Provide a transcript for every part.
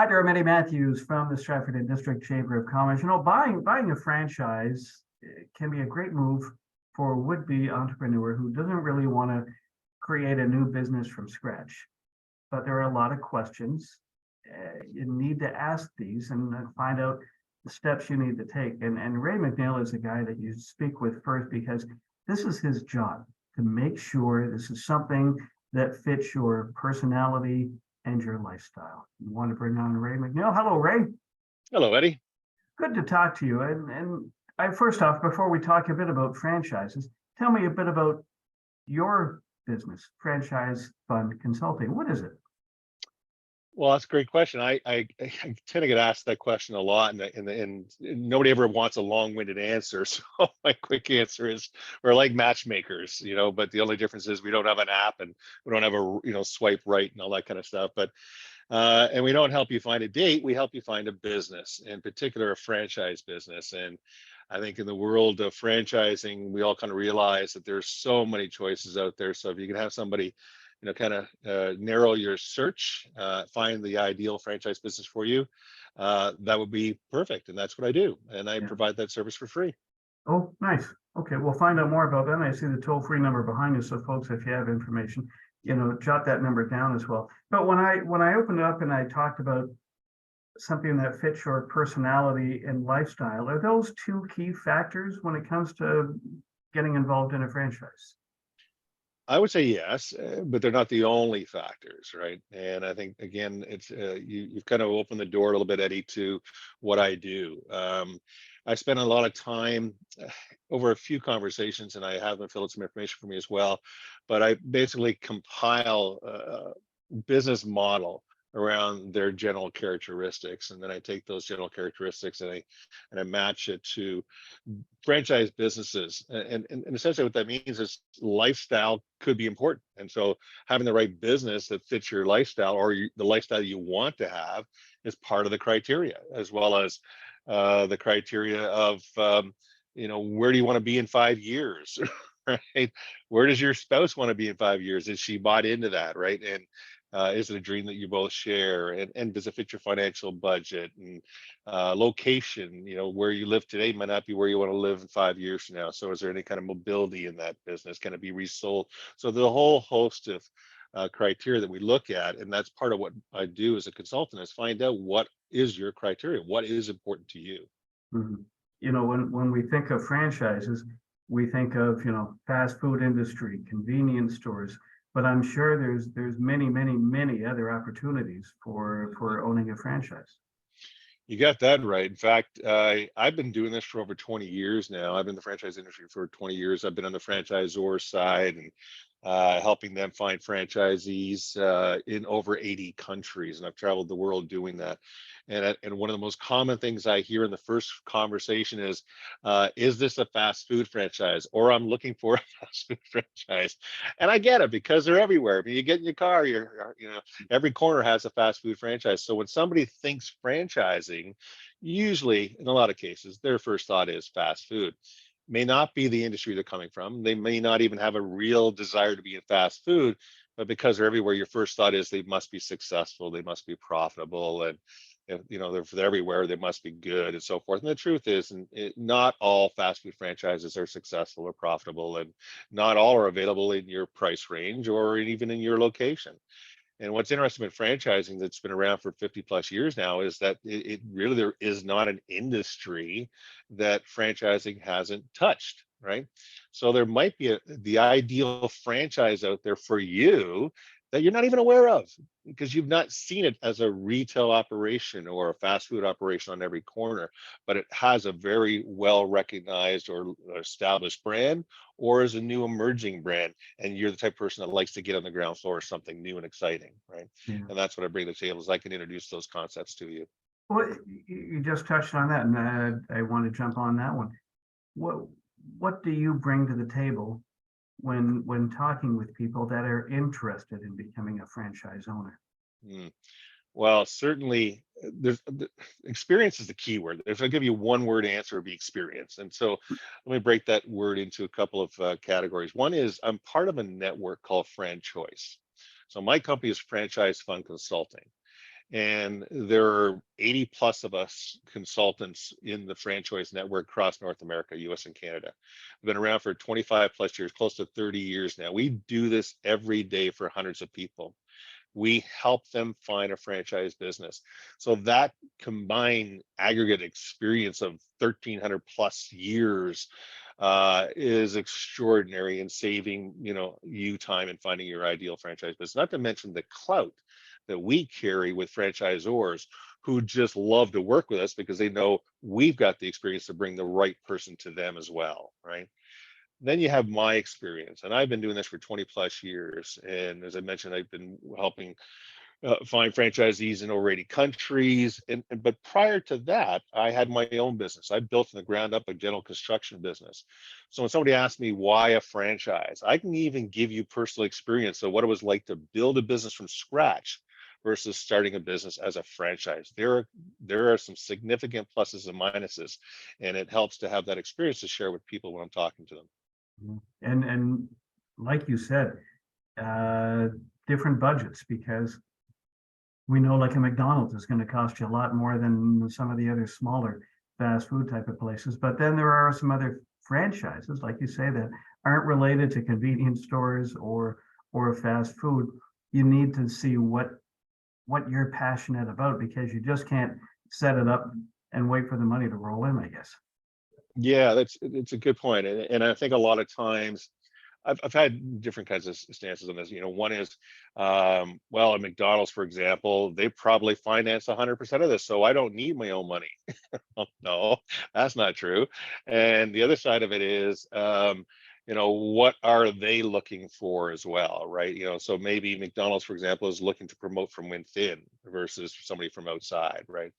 Hi there, I'm Eddie Matthews from the Stratford and District Chamber of Commerce. Buying a franchise can be a great move for a would-be entrepreneur who doesn't really want to create a new business from scratch. But there are a lot of questions. You need to ask these and find out the steps you need to take. And Ray MacNeil is the guy that you speak with first because this is his job to make sure this is something that fits your personality and your lifestyle. You want to bring on Ray MacNeil. Hello, Ray. Hello, Eddie. Good to talk to you. And I first off, before we talk a bit about franchises, tell me a bit about your business, FranchiseFun Consulting. What is it? Well, that's a great question. I tend to get asked that question a lot, and nobody ever wants a long-winded answer. So my quick answer is we're like matchmakers, but the only difference is we don't have an app and we don't have a swipe right and all that kind of stuff. But and we don't help you find a date. We help you find a business, in particular a franchise business. And I think in the world of franchising, we all kind of realize that there's so many choices out there. So if you can have somebody kind of narrow your search, find the ideal franchise business for you, that would be perfect. And that's what I do. And I provide that service for free. Oh, nice. Okay, we'll find out more about that. I see the toll-free number behind you. So folks, if you have information, jot that number down as well. But when I opened it up and I talked about something that fits your personality and lifestyle, are those two key factors when it comes to getting involved in a franchise? I would say yes, but they're not the only factors, right? And I think again, it's you've kind of opened the door a little bit, Eddie, to what I do. I spend a lot of time over a few conversations, and I have them fill out some information for me as well. But I basically compile a business model around their general characteristics, and then I take those general characteristics and I match it to franchise businesses. And essentially what that means is lifestyle could be important, and so having the right business that fits your lifestyle or the lifestyle you want to have is part of the criteria, as well as the criteria of where do you want to be in 5 years. Right? Where does your spouse want to be in 5 years? Is she bought into that, right? And is it a dream that you both share? And does it fit your financial budget? And location, where you live today might not be where you want to live in 5 years from now. So is there any kind of mobility in that business? Can it be resold? So the whole host of criteria that we look at, and that's part of what I do as a consultant, is find out what is your criteria, what is important to you. Mhm. When we think of franchises, we think of fast food industry, convenience stores, but I'm sure there's many other opportunities for owning a franchise. You got that right. In fact, I've been doing this for over 20 years now. I've been in the franchise industry for 20 years. I've been on the franchisor side and helping them find franchisees in over 80 countries. And I've traveled the world doing that. And one of the most common things I hear in the first conversation is this a fast food franchise? Or I'm looking for a fast food franchise. And I get it because they're everywhere. I mean, you get in your car, every corner has a fast food franchise. So when somebody thinks franchising, usually in a lot of cases, their first thought is fast food. May not be the industry they're coming from. They may not even have a real desire to be in fast food, but because they're everywhere, your first thought is they must be successful, they must be profitable, and if they're everywhere, they must be good, and so forth. And the truth is, not all fast food franchises are successful or profitable, and not all are available in your price range or even in your location. And what's interesting with franchising that's been around for 50 plus years now is that it really, there is not an industry that franchising hasn't touched, right? So there might be the ideal franchise out there for you that you're not even aware of because you've not seen it as a retail operation or a fast food operation on every corner, but it has a very well recognized or established brand or is a new emerging brand. And you're the type of person that likes to get on the ground floor of something new and exciting, right? Yeah. And that's what I bring to the table is I can introduce those concepts to you. Well, you just touched on that, and I want to jump on that one. What do you bring to the table when talking with people that are interested in becoming a franchise owner? Well, certainly, experience is the key word. If I give you one word answer, it'd be experience. And so let me break that word into a couple of categories. One is I'm part of a network called FranChoice. So my company is FranchiseFun Consulting. And there are 80 plus of us consultants in the franchise network across North America, US and Canada. We've been around for 25 plus years, close to 30 years now. We do this every day for hundreds of people. We help them find a franchise business. So that combined aggregate experience of 1,300 plus years is extraordinary in saving, you time and finding your ideal franchise business. Not to mention the clout that we carry with franchisors who just love to work with us because they know we've got the experience to bring the right person to them as well, right? Then you have my experience, and I've been doing this for 20 plus years. And as I mentioned, I've been helping find franchisees in over 80 countries. But prior to that, I had my own business. I built from the ground up a general construction business. So when somebody asks me why a franchise, I can even give you personal experience of what it was like to build a business from scratch versus starting a business as a franchise. There are some significant pluses and minuses, and it helps to have that experience to share with people when I'm talking to them. And like you said, different budgets, because we know like a McDonald's is going to cost you a lot more than some of the other smaller fast food type of places. But then there are some other franchises, like you say, that aren't related to convenience stores or fast food. You need to see what you're passionate about, because you just can't set it up and wait for the money to roll in, I guess. Yeah, it's a good point. And I think a lot of times I've had different kinds of stances on this. One is, well, at McDonald's, for example, they probably finance 100% of this, so I don't need my own money. No, that's not true. And the other side of it is, what are they looking for as well, right? So maybe McDonald's, for example, is looking to promote from within versus somebody from outside, right?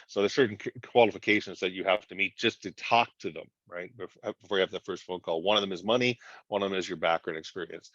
So there's certain qualifications that you have to meet just to talk to them, right? Before you have the first phone call. One of them is money, one of them is your background experience.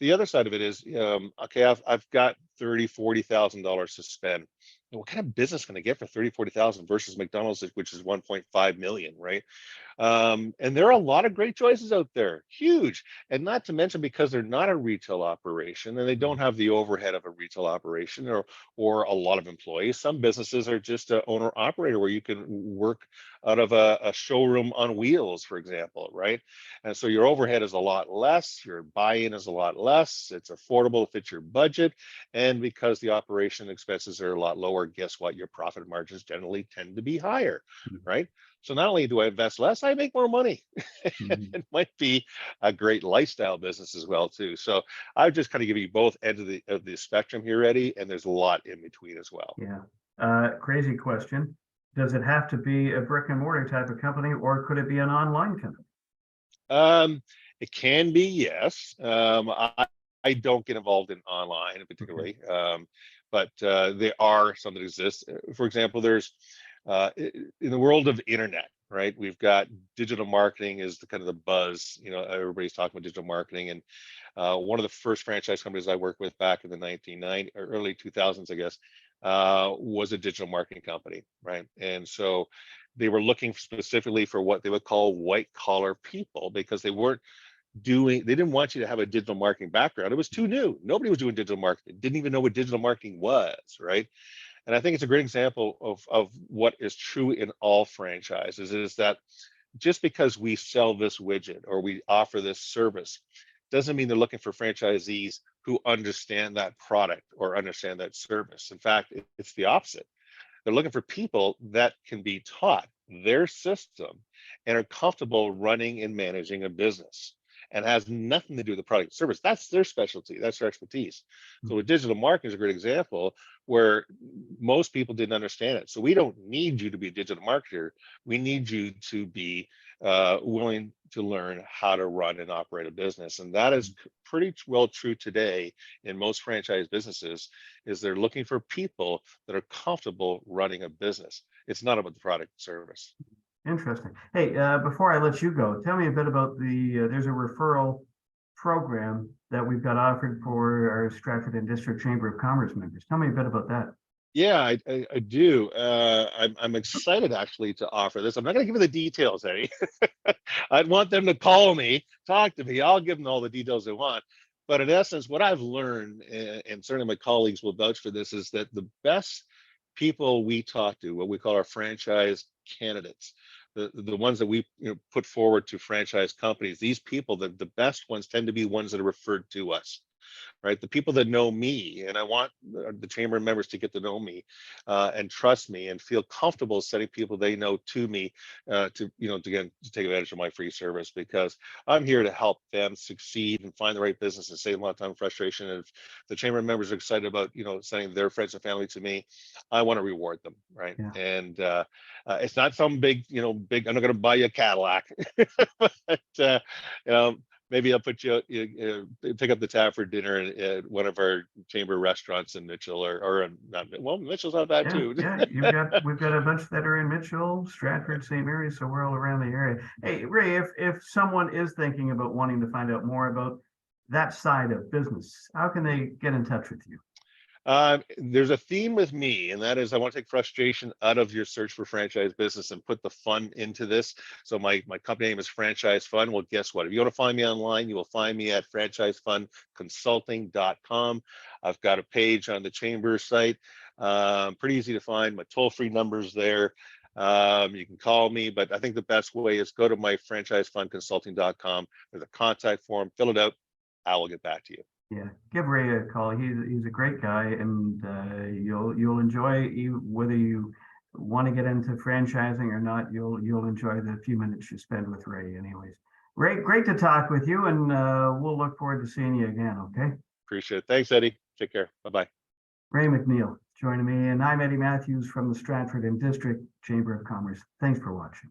The other side of it is, okay, I've got $30,000-$40,000 to spend. What kind of business can I get for 30,000-40,000 versus McDonald's, which is 1.5 million, right? And there are a lot of great choices out there, huge. And not to mention, because they're not a retail operation and they don't have the overhead of a retail operation or a lot of employees. Some businesses are just an owner operator where you can work out of a showroom on wheels, for example, right? And so your overhead is a lot less, your buy-in is a lot less, it's affordable, it fits your budget. And because the operation expenses are a lot lower, guess what? Your profit margins generally tend to be higher, right? So not only do I invest less, I make more money. It might be a great lifestyle business as well too. So I just kind of give you both ends of the spectrum here, Eddie, and there's a lot in between as well. Yeah. Crazy question. Does it have to be a brick and mortar type of company, or could it be an online company? It can be, yes. I don't get involved in online particularly, but there are some that exist. For example, there's in the world of internet, right? We've got digital marketing is the kind of the buzz. Everybody's talking about digital marketing, and one of the first franchise companies I worked with back in the 1990s or early 2000s, I guess, was a digital marketing company, right? And so they were looking specifically for what they would call white collar people, because they didn't want you to have a digital marketing background. It was too new. Nobody was doing digital marketing, didn't even know what digital marketing was, right? And I think it's a great example of what is true in all franchises, is that just because we sell this widget or we offer this service doesn't mean they're looking for franchisees who understand that product or understand that service. In fact, it's the opposite. They're looking for people that can be taught their system and are comfortable running and managing a business, and has nothing to do with the product service. That's their specialty. That's their expertise. So with digital marketing is a great example where most people didn't understand it. So we don't need you to be a digital marketer. We need you to be willing to learn how to run and operate a business. And that is pretty well true today in most franchise businesses, is they're looking for people that are comfortable running a business. It's not about the product service. Interesting. Hey, before I let you go, tell me a bit about there's a referral program that we've got offered for our Stratford and District Chamber of Commerce members. Tell me a bit about that. Yeah, I do. I'm excited actually to offer this. I'm not going to give you the details, Eddie. I'd want them to call me, talk to me. I'll give them all the details they want. But in essence, what I've learned, and certainly my colleagues will vouch for this, is that the best people we talk to, what we call our franchise candidates, the ones that we put forward to franchise companies, these people, the best ones tend to be ones that are referred to us. Right, the people that know me, and I want the chamber members to get to know me and trust me and feel comfortable sending people they know to me to take advantage of my free service, because I'm here to help them succeed and find the right business and save a lot of time and frustration. And if the chamber members are excited about sending their friends and family to me, I want to reward them, right? Yeah. And it's not some big I'm not going to buy you a Cadillac, but maybe I'll put you pick up the tab for dinner at one of our chamber restaurants in Mitchell, or not. Well, Mitchell's not bad too. Yeah, we've got a bunch that are in Mitchell, Stratford, St. Mary's, so we're all around the area. Hey, Ray, if someone is thinking about wanting to find out more about that side of business, how can they get in touch with you? There's a theme with me, and that is I want to take frustration out of your search for franchise business and put the fun into this. So my company name is Franchise Fun. Well, guess what? If you want to find me online, you will find me at FranchiseFunConsulting.com. I've got a page on the chamber site. Pretty easy to find. My toll-free number's there. You can call me, but I think the best way is go to my FranchiseFunConsulting.com. There's a contact form. Fill it out. I will get back to you. Yeah, give Ray a call. He's a great guy, and you'll enjoy whether you want to get into franchising or not. You'll enjoy the few minutes you spend with Ray, anyways. Ray, great to talk with you, and we'll look forward to seeing you again. Okay. Appreciate it. Thanks, Eddie. Take care. Bye-bye. Ray MacNeil joining me, and I'm Eddie Matthews from the Stratford and District Chamber of Commerce. Thanks for watching.